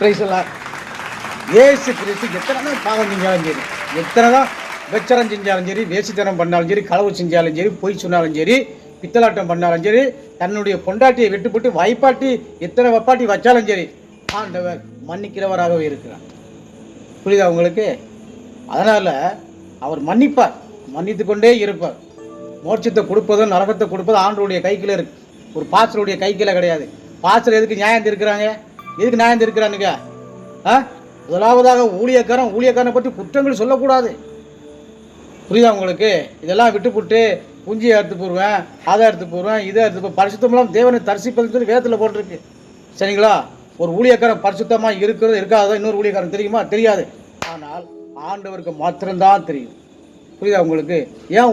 பிரைஸ்லாம். ஏசு கிறிஸ்து எத்தனை தான் பாவம் செஞ்சாலும் சரி, எத்தனை தான் விபச்சாரம் செஞ்சாலும் சரி, வேசித்தனம் பண்ணாலும் சரி, களவு செஞ்சாலும் சரி, பொய் சொன்னாலும் சரி, பித்தலாட்டம் பண்ணாலும் சரி, தன்னுடைய பொண்டாட்டியை விட்டுப்பட்டு வைப்பாட்டி எத்தனை வப்பாட்டி வச்சாலும் சரி, ஆண்டவர் மன்னிக்கிறவராகவே இருக்கிறார். புரியுதா உங்களுக்கு? அதனால் அவர் மன்னிப்பார், மன்னித்து கொண்டே இருப்பார். மோட்சத்தை கொடுப்பதும் நரகத்தை கொடுப்பதும் ஆண்டவருடைய கைக்கில் இருக்கு, ஒரு பாஸ்டருடைய கைக்கில் கிடையாது. பாஸ்டர் எதுக்கு நியாயம் இருக்கிறாங்க? எதுக்கு நியாயம் இருக்கிறானுங்க? முதலாவதாக ஊழியக்காரனை பற்றி குற்றங்கள் சொல்லக்கூடாது. புரியுதா உங்களுக்கு? இதெல்லாம் விட்டுப்புட்டு புஞ்சியை எடுத்து போடுவேன், அதை எடுத்து போடுவேன், இதை எடுத்து போய் பரிசுத்தமெல்லாம் தேவனை தரிசிப்பதுன்னு சொல்லி வேதத்தில் போட்டிருக்கு. சரிங்களா? ஒரு ஊழியக்காரன் பரிசுத்தமாக இருக்கிறது இருக்காதோ இன்னொரு ஊழியக்காரன் தெரியுமா? தெரியாது. ஆனால் ஆண்டவருக்கு மாத்திரம்தான் தெரியும். புரியுதா உங்களுக்கு? ஏன்